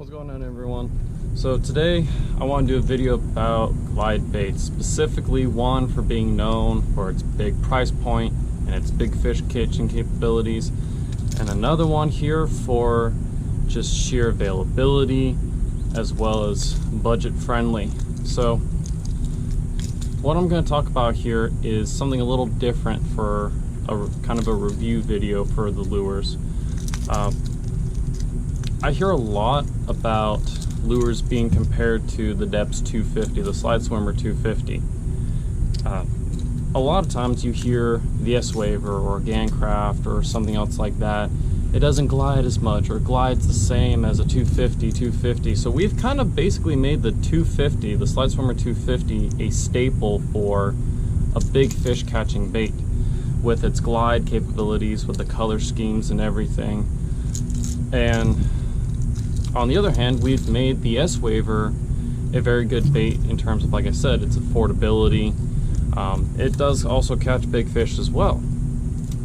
What's going on, everyone? So today I want to do a video about glide baits, specifically one for being known for its big price point and its big fish catching capabilities, and another one here for just sheer availability as well as budget friendly. So what I'm going to talk about here is something a little different for a kind of a review video for the lures. I hear a lot about lures being compared to the Deps 250, the Slide Swimmer 250. A lot of times you hear the S-Waver or Gan Craft or something else like that. It doesn't glide as much, or glides the same as a 250. So we've kind of basically made the 250, the Slide Swimmer 250, a staple for a big fish catching bait, with its glide capabilities, with the color schemes and everything. And on the other hand, we've made the S-Waver a very good bait in terms of, like I said, its affordability. It does also catch big fish as well,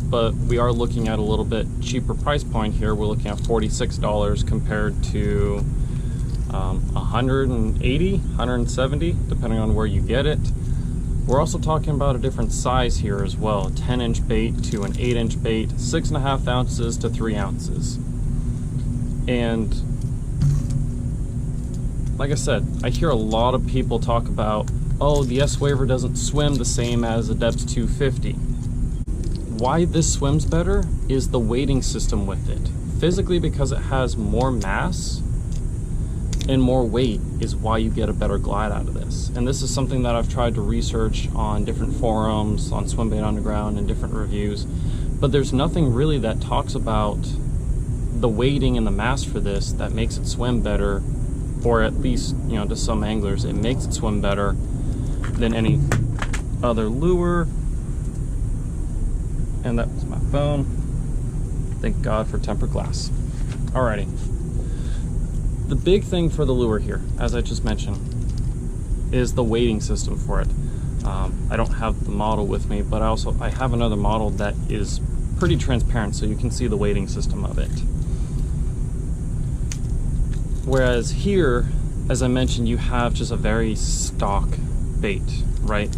but we are looking at a little bit cheaper price point here. We're looking at $46 compared to $180, $170, depending on where you get it. We're also talking about a different size here as well, a 10-inch bait to an 8-inch bait, 6.5 ounces to 3 ounces. And like I said, I hear a lot of people talk about, oh, the S-Waver doesn't swim the same as the Deps 250. Why this swims better is the weighting system with it. Physically, because it has more mass and more weight, is why you get a better glide out of this. And this is something that I've tried to research on different forums, on Swim Bait Underground, and different reviews. But there's nothing really that talks about the weighting and the mass for this that makes it swim better, or at least, you know, to some anglers, it makes it swim better than any other lure. And that was my phone. Thank God for tempered glass. Alrighty. The big thing for the lure here, as I just mentioned, is the weighting system for it. I don't have the model with me, but I have another model that is pretty transparent, so you can see the weighting system of it. Whereas here, as I mentioned, you have just a very stock bait, right?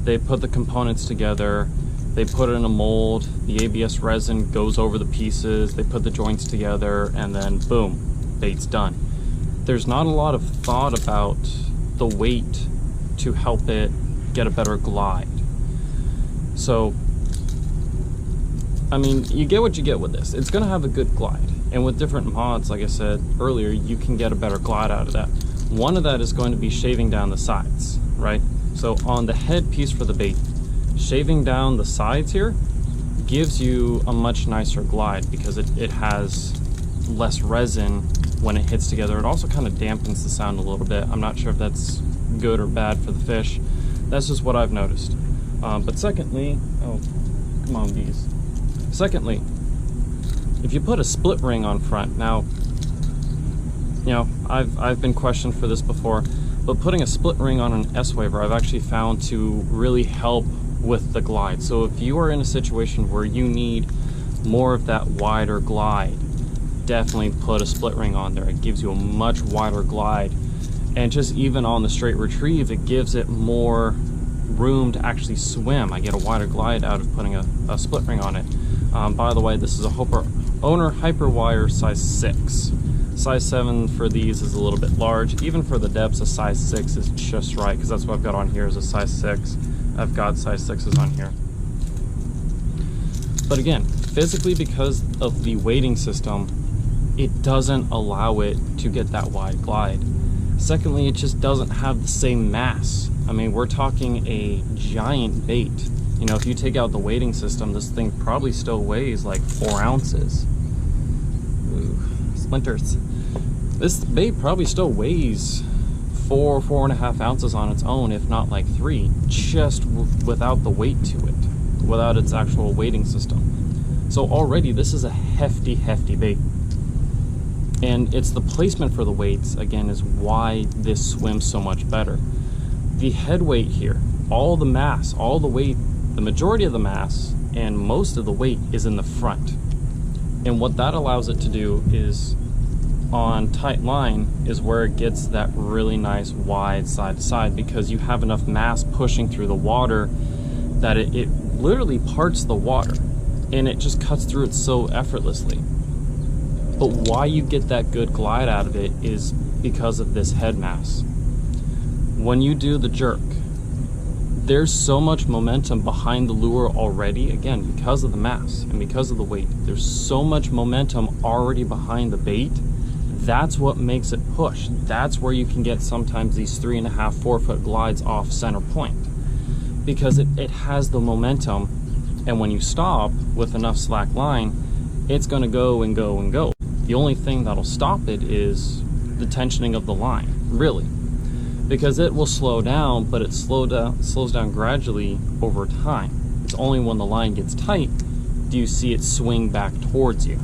They put the components together, they put it in a mold, the ABS resin goes over the pieces, they put the joints together, and then boom, bait's done. There's not a lot of thought about the weight to help it get a better glide. So, I mean, you get what you get with this. It's gonna have a good glide. And with different mods, like I said earlier, you can get a better glide out of that. One of that is going to be shaving down the sides, right? So on the head piece for the bait, shaving down the sides here gives you a much nicer glide because it has less resin when it hits together. It also kind of dampens the sound a little bit. I'm not sure if that's good or bad for the fish. That's just what I've noticed. But secondly, oh, come on, bees. Secondly, if you put a split ring on front, now, you know, I've been questioned for this before, but putting a split ring on an S-Waver, I've actually found to really help with the glide. So if you are in a situation where you need more of that wider glide, definitely put a split ring on there. It gives you a much wider glide. And just even on the straight retrieve, it gives it more room to actually swim. I get a wider glide out of putting a split ring on it. By the way, this is a Owner Hyperwire size 6. Size 7 for these is a little bit large. Even for the Deps, a size 6 is just right, because that's what I've got on here is a size 6. I've got size 6s on here. But again, physically, because of the weighting system, it doesn't allow it to get that wide glide. Secondly, it just doesn't have the same mass. I mean, we're talking a giant bait. You know, if you take out the weighting system, this thing probably still weighs like 4 ounces. Ooh, splinters. This bait probably still weighs 4.5 ounces on its own, if not like 3, just without the weight to it, without its actual weighting system. So already this is a hefty bait. And it's the placement for the weights, again, is why this swims so much better. The head weight here, all the mass, all the weight, the majority of the mass and most of the weight is in the front. And what that allows it to do is on tight line is where it gets that really nice wide side to side, because you have enough mass pushing through the water that it literally parts the water, and it just cuts through it so effortlessly. But why you get that good glide out of it is because of this head mass. When you do the jerk, there's so much momentum behind the lure already, again, because of the mass and because of the weight. There's so much momentum already behind the bait. That's what makes it push. That's where you can get sometimes these 3.5, 4 foot glides off center point, because it has the momentum. And when you stop with enough slack line, it's going to go and go and go. The only thing that'll stop it is the tensioning of the line, really, because it will slow down, but it slows down gradually over time. It's only when the line gets tight do you see it swing back towards you.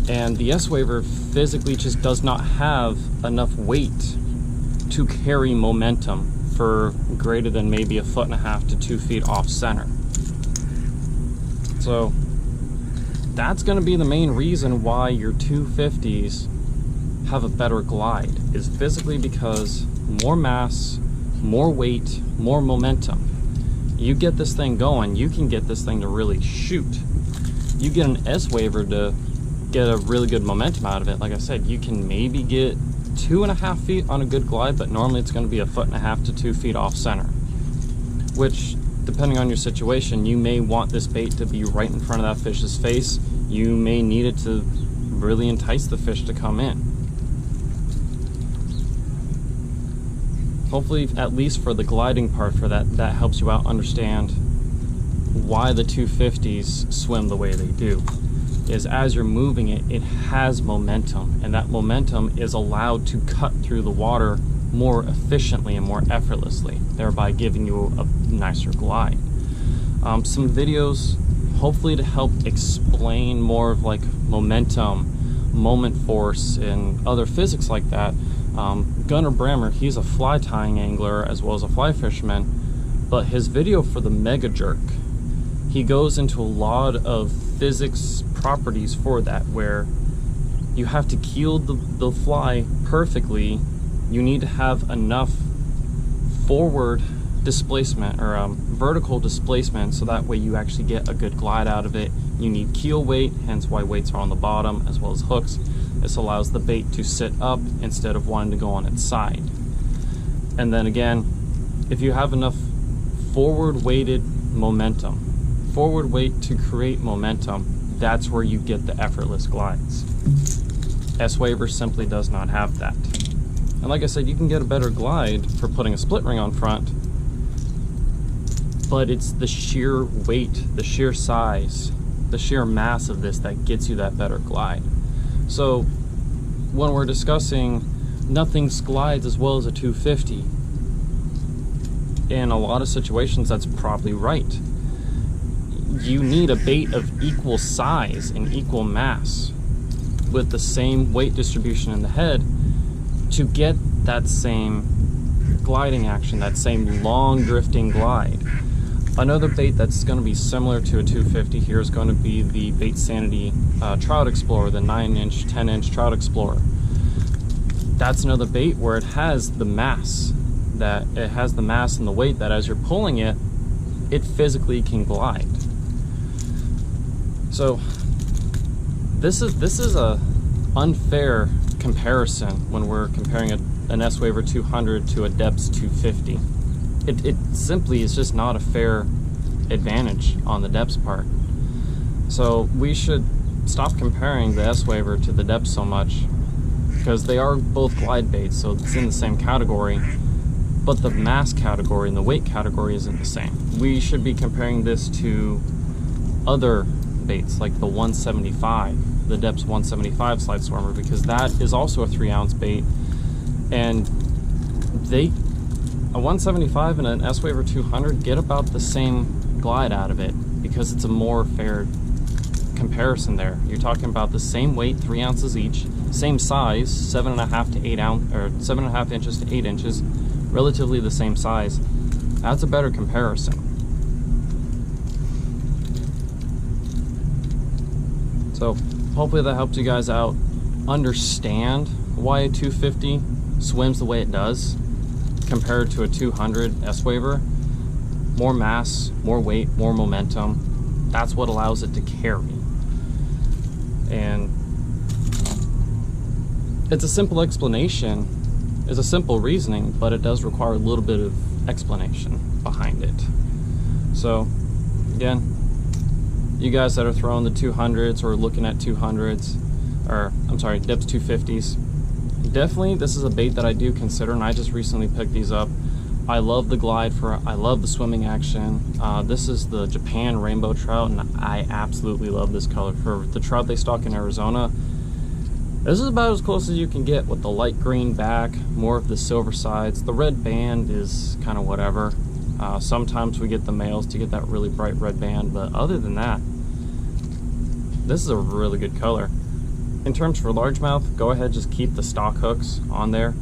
And the S-Waver physically just does not have enough weight to carry momentum for greater than maybe 1.5 to 2 feet off center. So that's going to be the main reason why your 250s have a better glide, is physically because more mass, more weight, more momentum. You get this thing going, you can get this thing to really shoot. You get an S-Waver to get a really good momentum out of it. Like I said, you can maybe get 2.5 feet on a good glide, but normally it's going to be 1.5 to 2 feet off center, which, depending on your situation, you may want this bait to be right in front of that fish's face. You may need it to really entice the fish to come in. Hopefully, at least for the gliding part for that helps you out understand why the 250s swim the way they do. Is as you're moving it, it has momentum, and that momentum is allowed to cut through the water more efficiently and more effortlessly, thereby giving you a nicer glide. Some videos, hopefully to help explain more of like momentum, moment force, and other physics like that. Gunnar Brammer, he's a fly tying angler as well as a fly fisherman, but his video for the mega jerk, he goes into a lot of physics properties for that, where you have to keel the fly perfectly. You need to have enough forward displacement or vertical displacement, so that way you actually get a good glide out of it. You need keel weight, hence why weights are on the bottom, as well as hooks. This allows the bait to sit up instead of wanting to go on its side. And then again, if you have enough forward weighted momentum, forward weight to create momentum, that's where you get the effortless glides. S-Waver simply does not have that. And like I said, you can get a better glide for putting a split ring on front, but it's the sheer weight, the sheer size, the sheer mass of this that gets you that better glide. So when we're discussing nothing glides as well as a 250, in a lot of situations that's probably right. You need a bait of equal size and equal mass with the same weight distribution in the head to get that same gliding action, that same long drifting glide. Another bait that's going to be similar to a 250 here is going to be the Baitsanity Trout Explorer, the 9-inch, 10-inch Trout Explorer. That's another bait where it has the mass, and the weight that as you're pulling it, it physically can glide. So this is a unfair comparison when we're comparing an S-Waver 200 to a Deps 250. It simply is just not a fair advantage on the Deps part. So we should stop comparing the S-Waver to the Deps so much, because they are both glide baits, so it's in the same category, but the mass category and the weight category isn't the same. We should be comparing this to other baits like the 175, the Deps 175 Slide Swimmer, because that is also a 3-ounce bait, and a 175 and an S-Waver 200 get about the same glide out of it, because it's a more fair comparison there. You're talking about the same weight, 3 ounces each, same size, 7.5 to 8 ounce, or 7.5 inches to 8 inches, relatively the same size. That's a better comparison. So hopefully that helped you guys out. understand why a 250 swims the way it does compared to a 200 S-Waver. More mass, more weight, more momentum. That's what allows it to carry. And it's a simple explanation, it's a simple reasoning, but it does require a little bit of explanation behind it. So again, you guys that are throwing the 200s or looking at 200s, or I'm sorry, Deps 250s, definitely this is a bait that I do consider, and I just recently picked these up. I love the glide I love the swimming action. This is the Japan rainbow trout, and I absolutely love this color. For the trout they stock in Arizona, this is about as close as you can get with the light green back, more of the silver sides. The red band is kind of whatever. Sometimes we get the males to get that really bright red band, but other than that, this is a really good color. In terms for largemouth, go ahead, just keep the stock hooks on there.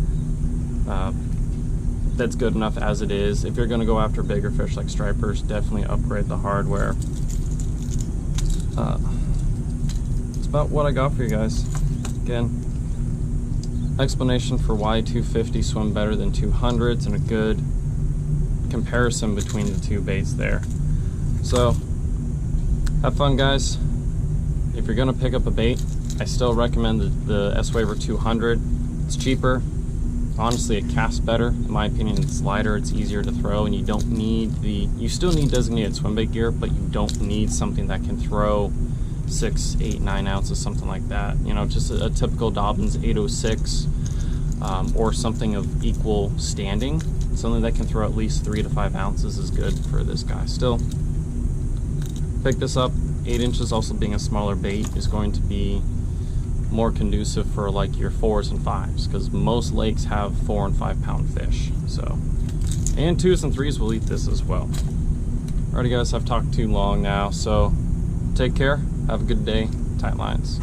That's good enough as it is. If you're going to go after bigger fish like stripers, definitely upgrade the hardware. It's about what I got for you guys. Again, explanation for why 250 swim better than 200s, and a good comparison between the two baits there. So have fun, guys. If you're going to pick up a bait, I still recommend the S-Waver 200. It's cheaper. Honestly, it casts better. In my opinion, it's lighter, it's easier to throw, and you don't need you still need designated swim bait gear, but you don't need something that can throw 6, 8, 9 ounces, something like that. You know, just a typical Dobbins 806, or something of equal standing. Something that can throw at least 3 to 5 ounces is good for this guy. Still, pick this up. 8 inches, also being a smaller bait, is going to be more conducive for like your 4s and 5s, because most lakes have 4 and 5 pound fish. So, and 2s and 3s will eat this as well. Alrighty guys, I've talked too long now, so take care, have a good day, tight lines.